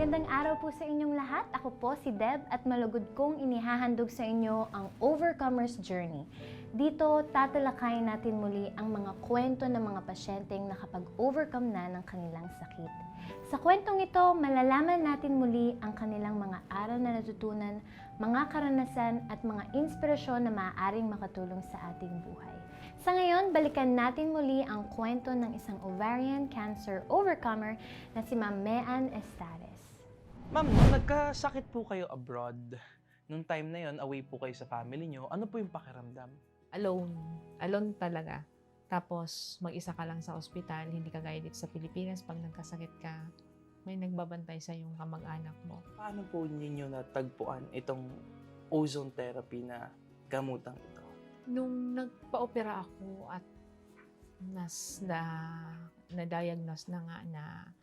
Magandang araw po sa inyong lahat. Ako po si Deb at malugod kong inihahandog sa inyo ang Overcomer's Journey. Dito, tatalakayin natin muli ang mga kwento ng mga pasyenteng nakapag-overcome na ng kanilang sakit. Sa kwentong ito, malalaman natin muli ang kanilang mga aral na natutunan, mga karanasan at mga inspirasyon na maaaring makatulong sa ating buhay. Sa ngayon, balikan natin muli ang kwento ng isang ovarian cancer overcomer na si Ma'am Mean Estares. Ma'am, nung nagkasakit po kayo abroad, nung time na yon, away po kayo sa family nyo, ano po yung pakiramdam? Alone. Alone talaga. Tapos, mag-isa ka lang sa ospital, hindi ka gaya dito sa Pilipinas. Pag nagkasakit ka, may nagbabantay sa yung kamag-anak mo. Paano po ninyo natagpuan itong ozone therapy na gamutang ito? Nung nagpa-opera ako at na-diagnose na nga na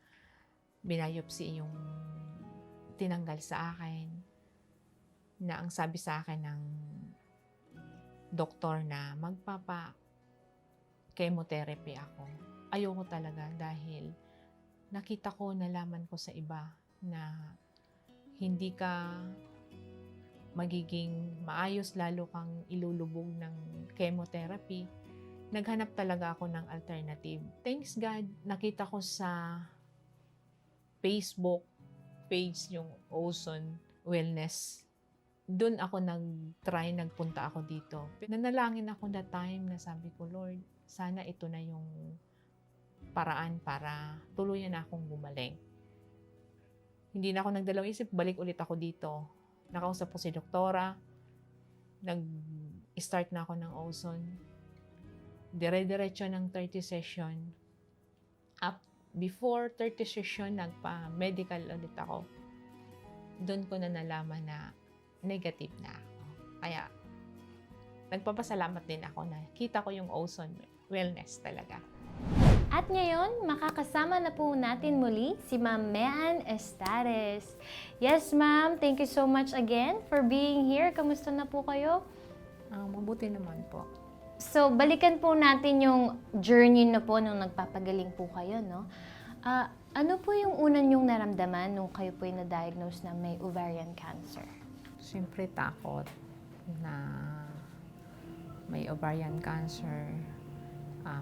binayopsi yung tinanggal sa akin, na ang sabi sa akin ng doktor na magpapa-chemotherapy ako. Ayoko talaga dahil nakita ko, nalaman ko sa iba na hindi ka magiging maayos lalo kang ilulubog ng chemotherapy. Naghanap talaga ako ng alternative. Thanks God, nakita ko sa Facebook page yung Ozone Wellness. Doon ako nagpunta ako dito. Nanalangin ako that time na sabi ko, Lord, sana ito na yung paraan para tuluyan na akong gumaling. Hindi na ako nagdalawang isip, balik ulit ako dito. Nakausap ko si doktora, nag-start na ako ng ozone. Dire-diretso ng 30 session. Before 30 session, nagpa-medical ulit ako. Doon ko na nalaman na negative na ako. Kaya, nagpapasalamat din ako na kita ko yung ozone wellness talaga. At ngayon, makakasama na po natin muli si Ma'am Mean Estares. Yes, Ma'am. Thank you so much again for being here. Kamusta na po kayo? Mabuti naman po. So, balikan po natin yung journey na po nung nagpapagaling po kayo, no? Ano po yung unang yung naramdaman nung kayo po yung na-diagnose na may ovarian cancer? Siyempre takot na may ovarian cancer.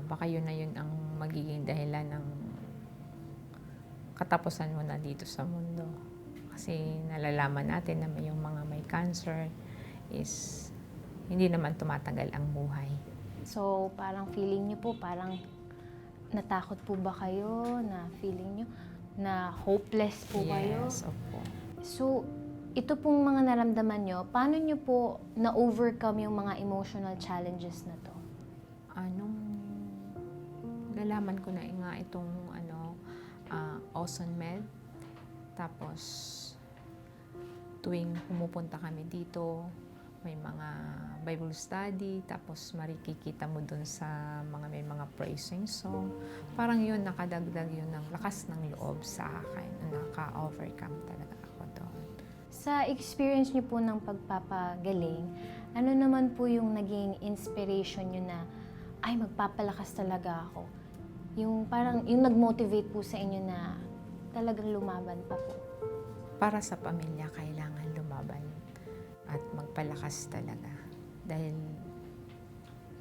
Baka yun na yun ang magiging dahilan ng katapusan mo na dito sa mundo. Kasi nalalaman natin na yung mga may cancer is hindi naman tumatagal ang buhay. So, parang feeling niyo po, parang natakot po ba kayo? Na feeling niyo na hopeless po kayo? Yes, opo. So, ito pong mga naramdaman niyo, paano niyo po na-overcome yung mga emotional challenges na to? Anong nalaman ko na nga itong Ozone Med. Tapos, tuwing pumupunta kami dito, may mga Bible study, tapos marikikita mo dun sa may mga praising song. Parang yun, nakadagdag yun ng lakas ng loob sa akin. Naka-overcome talaga ako doon. Sa experience niyo po ng pagpapagaling, ano naman po yung naging inspiration niyo na, ay, magpapalakas talaga ako? Yung parang, yung nag-motivate po sa inyo na talagang lumaban pa po. Para sa pamilya, kailangan lumaban at magpalakas talaga. Dahil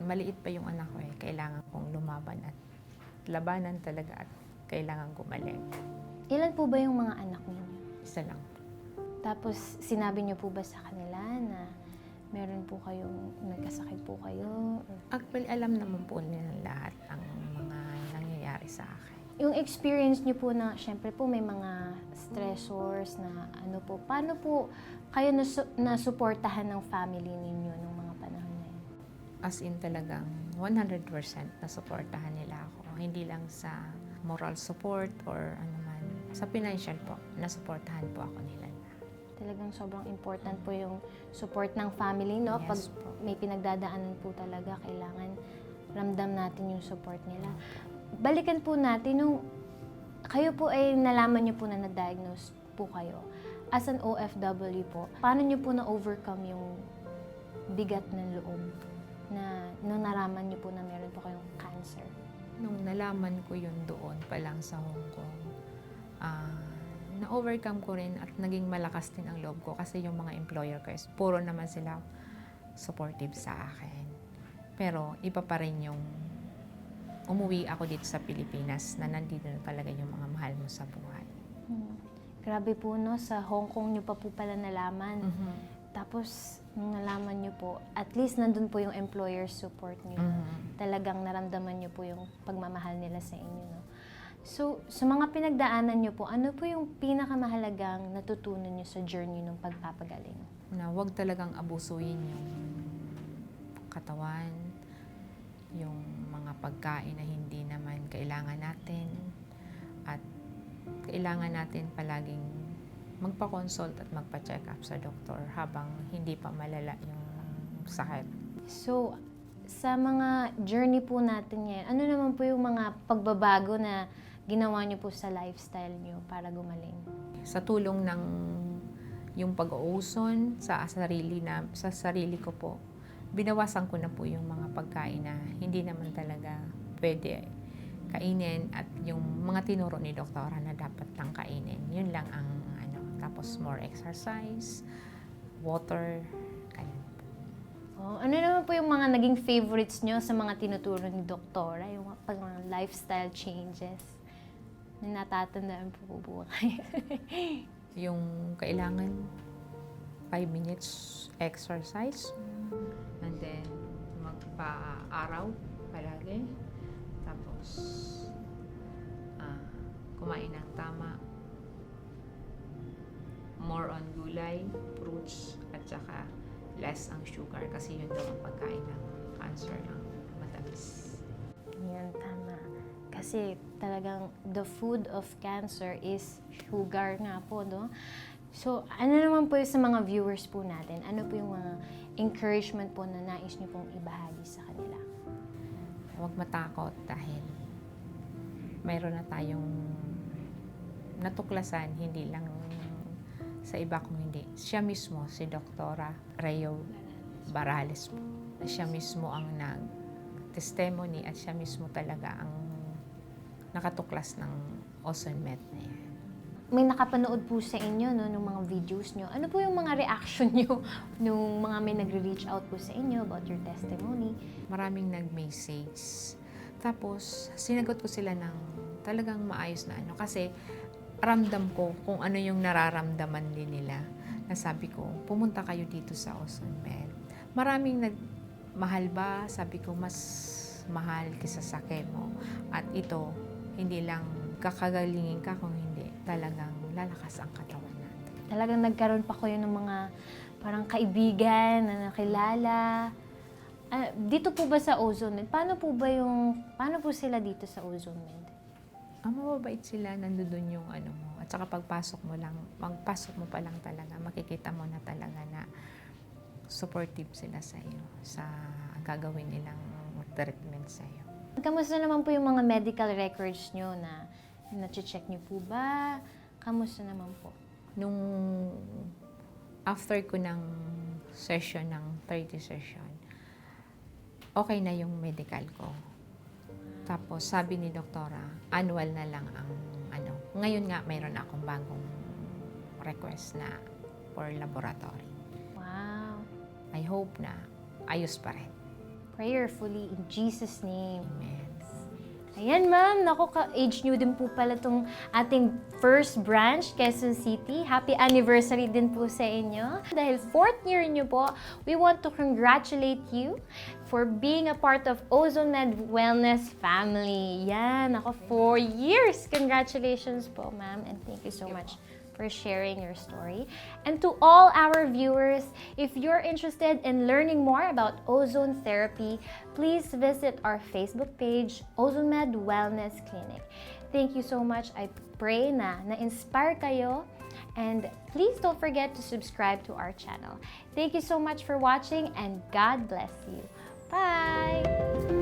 maliit pa yung anak ko kailangan kong lumaban at labanan talaga at kailangan gumaling. Ilan po ba yung mga anak ninyo? Isa lang. Tapos, sinabi niyo po ba sa kanila na meron po kayong, nagkasakit po kayo? Actually, alam naman po nila lahat ang mga nangyayari sa akin. Yung experience niyo po na, syempre po may mga stressors na ano po, paano po kayo nasuportahan ng family ninyo nung mga panahon na yun? As in talagang 100% nasuportahan nila ako. Hindi lang sa moral support or ano man. Sa financial po, nasuportahan po ako nila. Talagang sobrang important po yung support ng family, no? Yes, Pag po. may pinagdadaanan po talaga, kailangan ramdam natin yung support nila. Balikan po natin, nung kayo po ay nalaman niyo po na na-diagnose po kayo. As an OFW po, paano niyo po na-overcome yung bigat ng loob na nung naraman niyo po na meron po kayong cancer? Nung nalaman ko yun doon pa lang sa Hong Kong, na-overcome ko rin at naging malakas din ang loob ko kasi yung mga employer ko is puro naman sila supportive sa akin. Pero iba pa rin yung umuwi ako dito sa Pilipinas na nandito na talaga yung mga mahal mo sa buhay. Grabe po, no? Sa Hong Kong nyo pa po pala nalaman. Tapos, nung nalaman nyo po, at least nandun po yung employer support nyo. Talagang naramdaman nyo po yung pagmamahal nila sa inyo, no? So, sa mga pinagdaanan nyo po, ano po yung pinakamahalagang natutunan nyo sa journey ng pagpapagaling? Na huwag talagang abusuin yung katawan, yung mga pagkain na hindi naman kailangan natin, at kailangan natin palaging magpa-consult at magpa-check up sa doktor habang hindi pa malala yung sakit. So, sa mga journey po natin ngayon, ano naman po yung mga pagbabago na ginawa nyo po sa lifestyle nyo para gumaling? Sa tulong ng yung pag-uuson sa sarili ko po, binawasan ko na po yung mga pagkain na hindi naman talaga pwede kainin at yung mga tinuro ni doktora na dapat lang kainin. Yun lang ang tapos more exercise, water, ganyan. Oh, ano naman po yung mga naging favorites nyo sa mga tinuturo ni doktora, yung mga lifestyle changes na natatandaan po po kayo? Yung kailangan 5 minutes exercise and then magpa-araw palagi, tapos kumain ng tama, more on gulay, fruits, at saka less ang sugar kasi yun daw ang pagkain ng cancer ng matamis. Yan, tama. Kasi talagang the food of cancer is sugar nga po, no? So, ano naman po yung sa mga viewers po natin? Ano po yung mga encouragement po na nais nyo pong ibahagi sa kanila? Huwag matakot dahil mayroon na tayong natuklasan, hindi lang sa iba kung hindi. Siya mismo, si Doktora Rayo Barales po. Siya mismo ang nag-testimony at siya mismo talaga ang nakatuklas ng Ozone Med na yan. May nakapanood po sa inyo, no, ng mga videos nyo. Ano po yung mga reaction nyo nung mga may nagre-reach out po sa inyo about your testimony? Maraming nag-message. Tapos, sinagot ko sila ng talagang maayos na kasi ramdam ko kung ano yung nararamdaman din nila. Nasabi ko, pumunta kayo dito sa Ozone Med. Maraming mahal ba? Sabi ko, mas mahal kaysa sa chemo. At ito, hindi lang kakagalingin ka kung hindi talagang lalakas ang katawan natin. Talagang nagkaroon pa kayo ng mga parang kaibigan na nakilala. Dito po ba sa Ozone Med? Paano po sila dito sa Ozone Med? Ang mababait sila, nandoon yung mo. At saka magpasok mo pa lang talaga, makikita mo na talaga na supportive sila sa iyo sa gagawin nilang treatment sa iyo. Kamusta naman po yung mga medical records nyo na na-check nyo po ba? Kamusta naman po? Nung after ko ng session, ng 30 session, okay na yung medical ko. Tapos sabi ni doktora, annual na lang ang Ngayon nga mayroon akong bagong request na for laboratory. Wow. I hope na ayos pa rin. Prayerfully in Jesus' name. Amen. Ayan, ma'am. Naku, ka-age nyo din po pala itong ating first branch, Quezon City. Happy anniversary din po sa inyo. Dahil 4th year nyo po, we want to congratulate you for being a part of Ozone Med Wellness family. Yan, ako, 4 years. Congratulations po, ma'am. And thank you so much for sharing your story. And to all our viewers, if you're interested in learning more about ozone therapy, please visit our Facebook page, Ozone Med Wellness Clinic. Thank you so much. I pray na na-inspire kayo. And please don't forget to subscribe to our channel. Thank you so much for watching and God bless you. Bye!